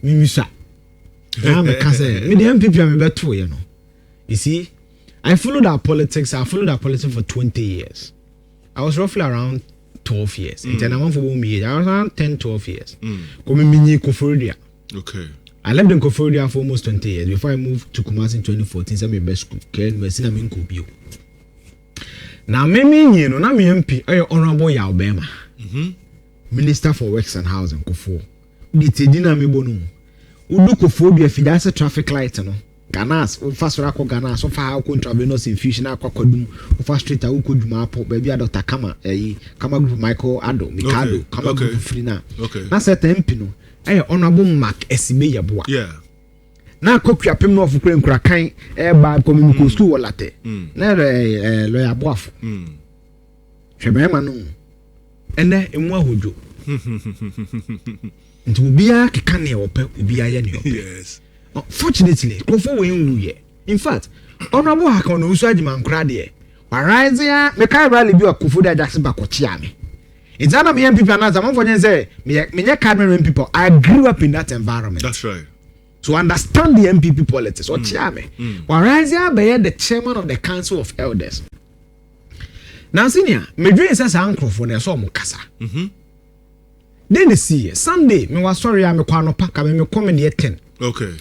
Mimisha. I'm a cousin. Me the NPP I'm better, you know. You see, I followed our politics for 20 years. I was roughly around 12 years. And then I went for 1 year. I was around 10, 12 years. Come mini Koforia. Okay. I lived in Koforia for almost 20 years before I moved to Kumasi in 2014. So I'm in best school. Okay, University I'm in Kubio. Now, me you know, now me MP, Honorable Yaubema, Minister for Works and Housing, Kofo. The Tedina me bonu. Udu Koforia if that's a traffic light, no. Ganas, fast rako Ganas, so far how intravenous infusion aqua fast street I could map baby Dr. Kama, Kama group Michael Ado, Mikado, Kama group Frina. Okay. That's a tempino. Honorable Mark Esibe Yabua. Yeah. Na koku apem no ofukure nkurakan ba community school wolate na lawyer boafo hwebe ma no ene emu ahojo nti obia keka ne ope obia ye ne ope. Yes. Fortunately kofo we nruye. In fact honorable hakon no usu agima nkura de arise ya me kai rally bi akofo da Jackson bakochia me. It's not me people na zaman for say me Cameroon people. I grew up in that environment. That's right. So understand the NPP politics. Or chairman. Warazia be the chairman of the Council of Elders. Now, senior, me dream says uncle for the so mukasa. Then they see Sunday. Me was sorry I'm a kwano pack. Me come in the 10. Okay.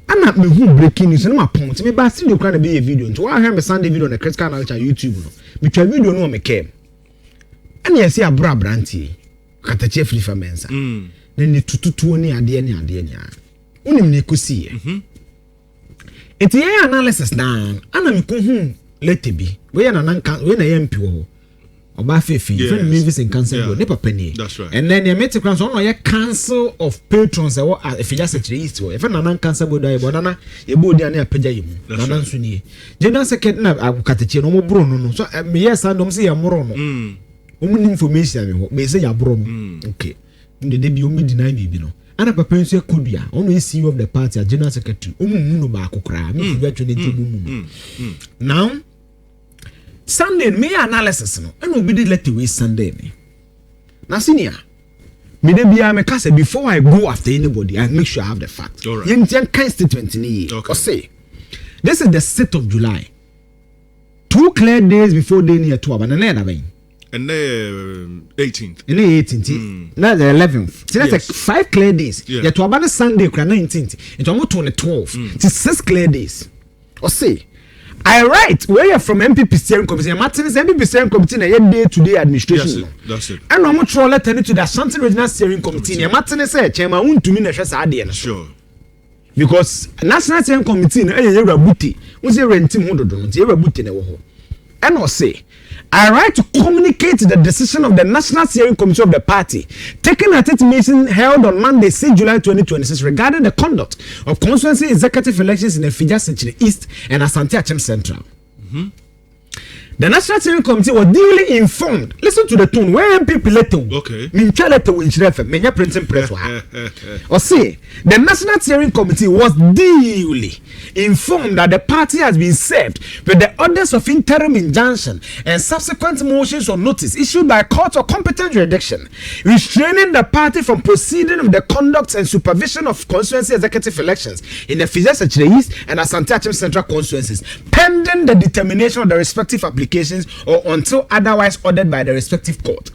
I'm not me who breaking news. No my point. Me but still you can be a video. So I have a Sunday video on the critical knowledge on YouTube. Me try video no me came. And you see a bra branty. Kata chef free for mensa. Then the tutu ni ade ni ade ni. Unim ne kosi eti ye analysis na ana me ko hu let be we na nanka we na yempi wo oba fefi friend me visit cancel go ne papa ni. That's right. And then the meeting crowns on your council of patrons e wo if you just secretary east wo if na nan cancel go da e bo na ye bo dia na apagya yimu na nan so ni general secretary na akukatache no mo bro no so me yes andom say ya moro no omu information me ho me say ya bro no okay ndede bi omu deny me no ana papa nso kodua ono is CEO of the party general secretary omu no ba akokra me fi betwe ne tebu now Sunday me analysis no and obi dey let away Sunday me na senior me dey bia me kase before I go after anybody I make sure I have the facts. All right. Yen kind statement ni Okay. or say this is the 6th of July, 2 clear days before day near to abana na ben. And the 18th. In the 18th, now the 11th. So that's like 5 clear days. Yeah. Yeah, to about Sunday, 19th. It's almost on the 12th. It's 6 clear days. Or say, I write where you're from NPP steering committee. Martin's NPP steering committee na day-to-day administration. That's it. And I'm trying to letter to the Ashanti Regional Steering Committee. Martin's said, "Chairman, won't to me na shasa ade." Sure. Because National Steering Committee na ye rabuti. We say rentim ho dodo. Ye rabuti na wo ho. And I say, I write to communicate the decision of the National Steering Committee of the party taken at its meeting held on Monday, 6 July 2026 regarding the conduct of constituency executive elections in the Fija Century East and Asante Achem Central. The National Steering Committee was duly informed. Listen to the tone. Where NPP letter? Okay. Mincha letter in Shrefe. Menya printing press. Or say, the National Steering Committee was duly informed that the party has been served with the orders of interim injunction and subsequent motions or notice issued by court or competent jurisdiction, restraining the party from proceeding with the conduct and supervision of constituency executive elections in the Fija Century East and Asante Achem Central constituencies, pending the determination of the respective applications or until otherwise ordered by the respective court.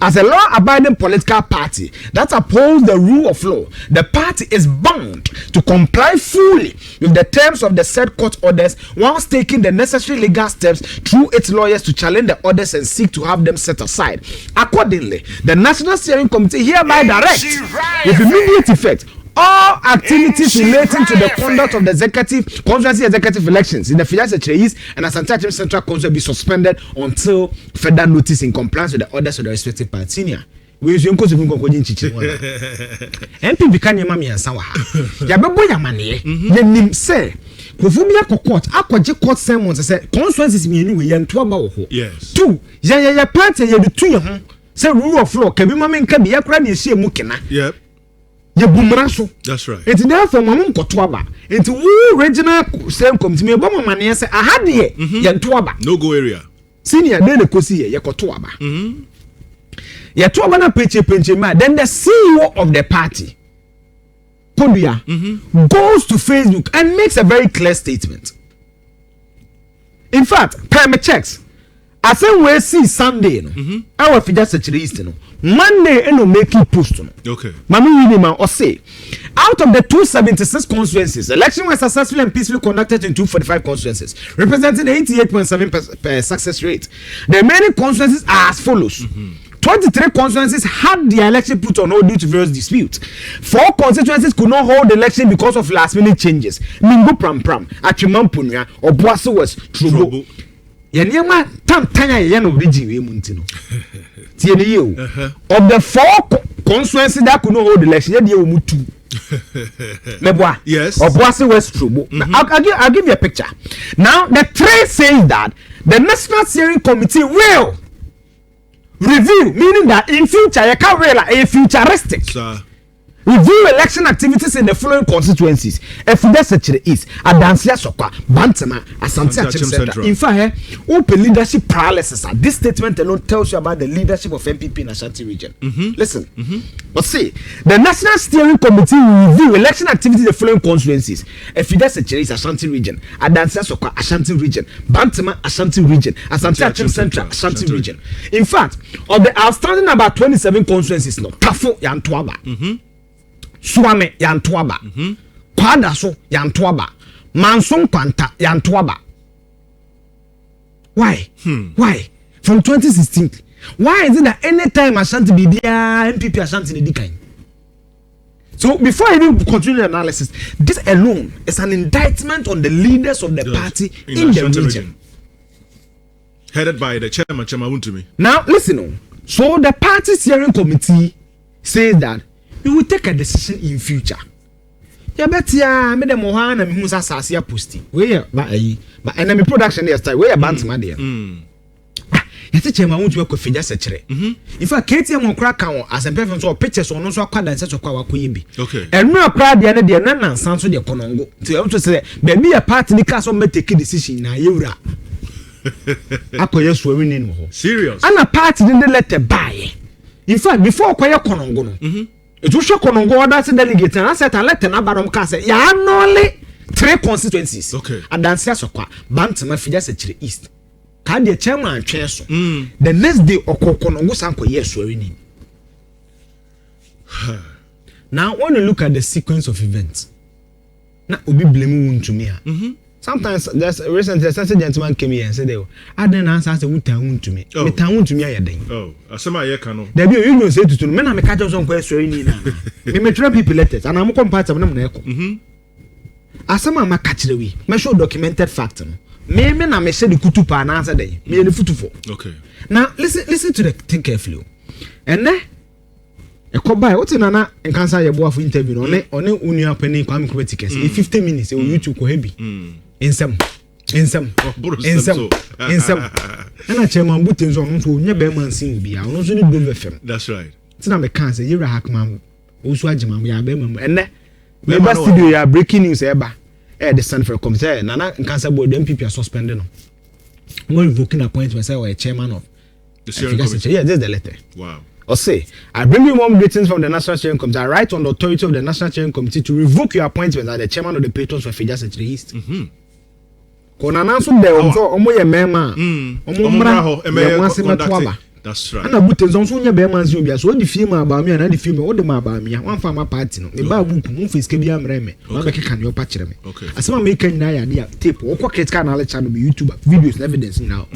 As a law-abiding political party that upholds the rule of law, the party is bound to comply fully with the terms of the said court orders whilst taking the necessary legal steps through its lawyers to challenge the orders and seek to have them set aside. Accordingly, the National Steering Committee hereby directs with immediate effect all activities relating to the conduct of the constituency executive elections in the Fija Century East and Asante Achem Central Council be suspended until further notice in compliance with the orders of the respective party. Senior, we use NPP can you mami and sawa. Yabebo yamane. Yenim say Kofumia court akwaje court sermons say constituencies me anyway yentoa ba wo ho. Yes. 2 ya party ye de 2 ye ho say rule of law kabi mama nka bi yakra na ehie mu kena. Yep. That's right. It's therefore mamum kotoaba. It's who regional same committee me bo mama ne say aha de yentoaba. No go area. Senior dey kosi ye kotoaba. Ye toaba na peche ma then the CEO of the party Podia goes to Facebook and makes a very clear statement. In fact, permit checks. I say we see Sunday, no. Our figure search list, no. Monday, and no making post, no. Okay. Mami Winima or say, out of the 276 constituencies, election was successfully and peacefully conducted in 245 constituencies, representing 88.7% success rate. The remaining constituencies are as follows. 23 constituencies had the election put on hold due to various disputes. 4 constituencies could not hold the election because of last-minute changes. Mingo Pram Pram, Achimampunya, or Boasso was Trubo. Yanyama tam tanya yano region we muntino. Tieni you. Of the 4 constituencies that could not hold the election, yadi mutu. Meboa. Yes. Or Boasso West Trubo. I'll give you a picture. Now the 3 says that the National Steering Committee will review, meaning that in future you can realize a futuristic. Review election activities in the following constituencies. Efudesechere East, Adansia Sokwa, Bantama, Asante Achim Central. In fact, open leadership paralysis. This statement alone tells you about the leadership of NPP in Ashanti region. Listen, but see, the National Steering Committee will review election activities in the following constituencies. Efudesechere East, Ashanti region, Adansia Sokwa, Ashanti region, Bantama, Ashanti region, Asante Achim Central, Ashanti region. In fact, of the outstanding about 27 constituencies, no, Tafo Yantuaba. Suame yantuaba. Kwadaso yantuaba. Manson Kwanta yantuaba. Why? Why? From 2016. Why is it that anytime Ashanti be there, NPP Ashanti the kind? So before I even continue the analysis, this alone is an indictment on the leaders of the party in the region. Headed by the chairman, Wuntumi. Now listen, so the party steering committee says that we will take a decision in future. Ya betia me dem ho na me hu sasase ya posti. We but enemy production there style. We bantama there. Ya te chema won't work with sechere. In fact, KTM okra kan as a person so pictures on so kwada nse so kwa wakoye bi. Okay. Enu akra de na de na nansan so de konongo. Ti you to say baby a party ni ka so me take decision na yewura. Akoye so wi ni no ho. Serious. Ana party ni letter buy. In fact, before akoye konongo no. It will show Konongo that's delegate and I said and let another case. Ya only 3 constituencies. Okay. And then Sasokwa, Bantama Fidesechere East. Can the chairman chair the next day Konongo Sanko yes swearing. Now when you look at the sequence of events, now will be blaming to me. Sometimes there's recently a gentleman came here and said, I didn't answer the town to me. The town to me. Oh, asema ye kano. There be you say to me, I catch on question. Me me try people letters and I'm compatible na echo. Asema ma catch the way. Me show documented fact. Me na me say the kutupa na answer dey. Me the futufo. Okay. Now listen to the thing carefully. And then Ekobai, what in na enkansa ye boa for interview no one unia pani kwame kwetikas. In 15 minutes, you YouTube ko hebi. Insem. And I chairman buttons on so never man sing be. I don't need to FM. That's right. So I can't say you're a hackman. Also, Ajman, we are Bemam. And then, studio, you are breaking news ever. The San for committee. Nana and cancer board, NPP are suspended. No revoking appointment, or a chairman of the steering committee. Yeah, there's the letter. Wow. Or say, I bring you warm greetings from the National Steering Committee. I write on the authority of the National Steering Committee to revoke your appointment as the chairman of the patrons for Fidesechere East. Kona nanso de omo ye mema omo mra e wanse metoaba. That's right. Ana butenzo nso nya be manzi obi aso odi fie ma ba mi ana di fie ma odi ma ba mi wan fa ma party no me ba buku mu fiske bia mra me ma be keka ne opa kire me asema me kan na ya dia tape wo kwaket ka na le channel be YouTube videos and evidence now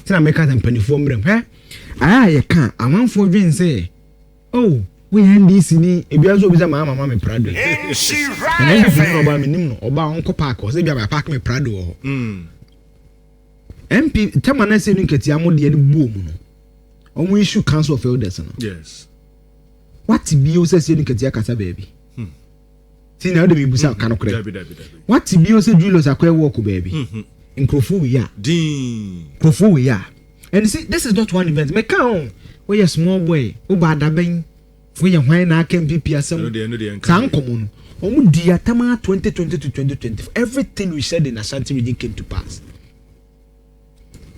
tina me ka tampanifo mra he aya ye kan amanfo dwen say oh we NDC ni ebia so bi say mama me prado and NDC no ba me nim no oba onko park o say bia park me prado ho MP temana say nketi amode de boom no omo issue council of elders no yes what bi o say nketi akasa baby see na o de me busa kan okre what bi o say Julius akwa work baby nkrofo we ya din nkrofo we ya and see this is not one event me kan we small boy o ba daben for your why na NPP asem sankomo no omo di atama 2020 to 2020 everything we said in Ashanti region came to pass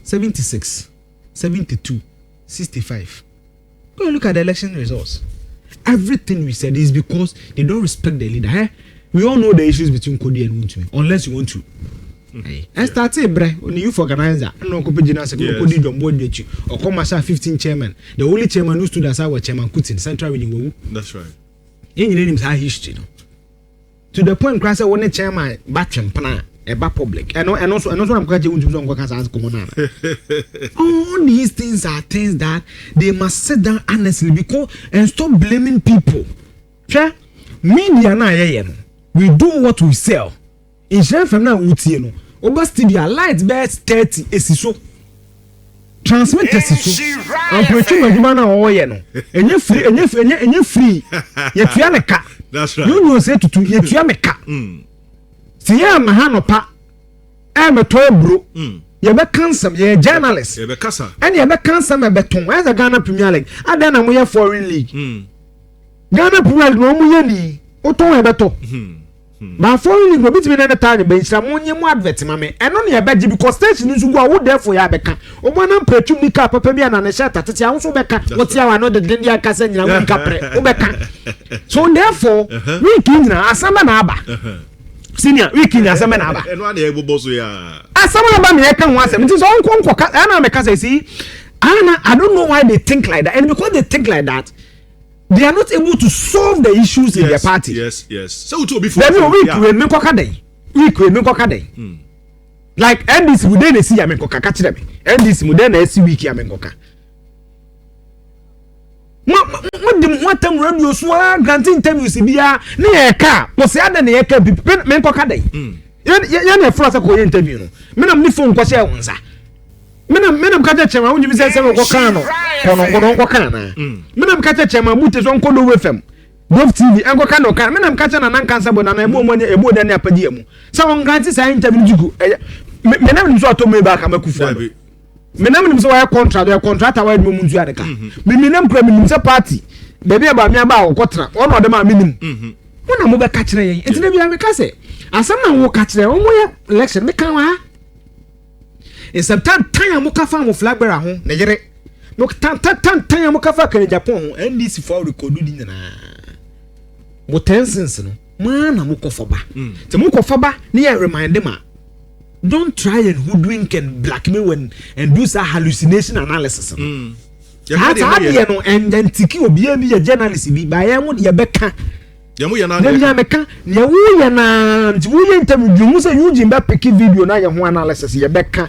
76 72 65 go look at the election results Everything we said is because they don't respect the leader. Eh? We all know the issues between Kodi and Wontumi, unless you want to. And start it, bre. Only youth organizer. No compagina second Kodi don't board you. Or come as 15 chairman. The only chairman who stood as our chairman Kuti in Central Region. That's right. In your name's high history. To the point, Crasa when the chairman batching plan about public. And also I'm glad you want to ask common. All these things are things that they must sit down honestly because and stop blaming people. Sure? Media na we do what we sell. In share from now no. Over studio light best 30 esiso. Transmit esiso. And preaching with man no. And you free. Yet you are ka. That's right. You know say to yet you are ka. See ya mahano pa. I'm a toy bro. You be cancer, you journalist. You be kasa. And you be cancer me beton. Where's the Ghana Premier League? And then I'm foreign league. Ghana Premier League no mo yani. Oton e beto. But foreign league go bit me na time be nshira mo nyem advert ma me. Eno na e beji because station nsu go a wo therefore ya beka. Omo na pretum nika papa bia na ne shirt atete a wo so beka. What ya wa no de den dia kasa nyina wo nika pre. Wo beka. So therefore we king na asamba na aba. Senior we king asamba na aba. Eno na e bobo so ya. Asamba na ba me ka ho asem. Nti so onko na me ka say see. I don't know why they think like that. And because they think like that, they are not able to solve the issues in their party. Yes. So to be for me koka day. Like NDC we dey see amen koka catch them. NDC we dey see week amen koka. What time radio so granting interviews bia na e ka mo se ada na e ka me koka day. Ya na for us ko interview no. Me na me phone ko share wonsa. Menam kacha chema unji bisa se ko kano kono ko kana menam kacha chema bute so nkodo wefem Dove TV enko kano kana menam kacha na nan kansa bo na ebo mo ebo da ne apadi emu sa on granti sa interview jugu menam nso ato me ba ka makufu menam nso wa contractor wa mu nzu adeka menam kura menam se party baby aba me aba wo kotra ono ode ma menim wona mo be ka kire yen entine bia me ka se asam na wo ka kire wo mo ye election me kan wa in September time mo kafa mo flag bearer ho na yere no tan mo kafa kan Japan ho NDC for record di nyina mo tensions no man mo kofa ba te mo kofa ba ne ya remind them don't try and hoodwink and blackmail and do some hallucination analysis ya no and then tiki obi a bi journalist bi ba ya mo ya beka ya mo ya na ya meka ya wo ya na wo ya interview mu say you jimba pick video na ya ho analysis ya beka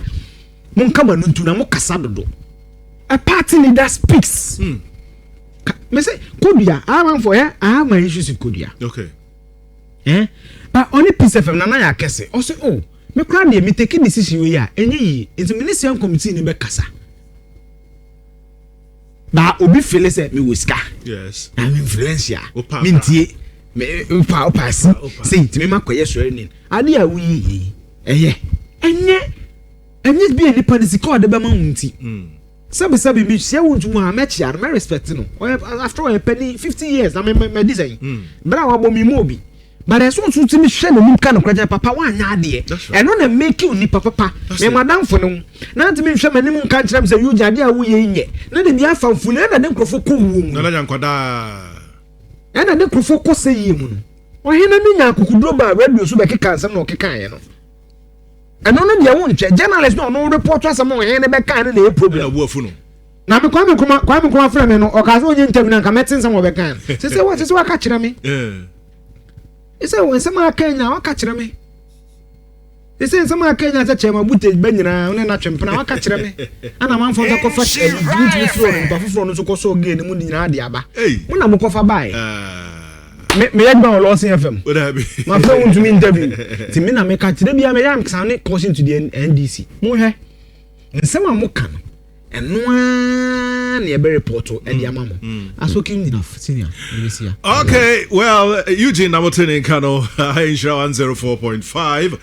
mon kama no ntu na mo kasa dodo a party leader speaks me say Kodia I want for here I have my issues with Kodia okay but only piece of na ya kese o say oh me kra na me take decision we ya enye yi into ministerial committee ni be kasa ba obi feel say me wiska yes I'm influential me ntie me opa say ti me makoye sori ni ade a wi enye bi eni panisi ko de be ma hunti sabi bi se wontu mu ha mechi ar me respect no after a penny 50 years na me design bra wa bo mi mo bi but eso so ti mi hwe no nim ka no kraja papa wa anya ade eno na make you ni papa me madam fo no na ti mi hwe manim nka kire me say you jade a wo ye nye na de bi afa mfu na de nkrofo ko wu mu na nya nkoda na de nkrofo ko se yi mu no o hena mi nya akukudro ba radio so be keka nsem na o keka ye no and no dia won che journalist no report asem o hena be kan na e problem na wo afu no na me kwa me fra me no o ka so onye interview na ka metin sam o be kan se wa ka kire me ese won se ma ka nya wa ka kire me ese se ma ka nya se che ma bute be nyina one na twempena wa ka kire me ana man fo ko fa good flow no bafofro no so ko so ge ne mu nyina ade aba mo na mo ko fa bai me yet ba lo sin FM my friend want to me interview ti me na me ka kire bia me yam san caution to the NDC mo he nsema mo kan eno na e be report e dia mamo asoki enough senior okay well Eugene Hamilton in Kano Nhyira 104.5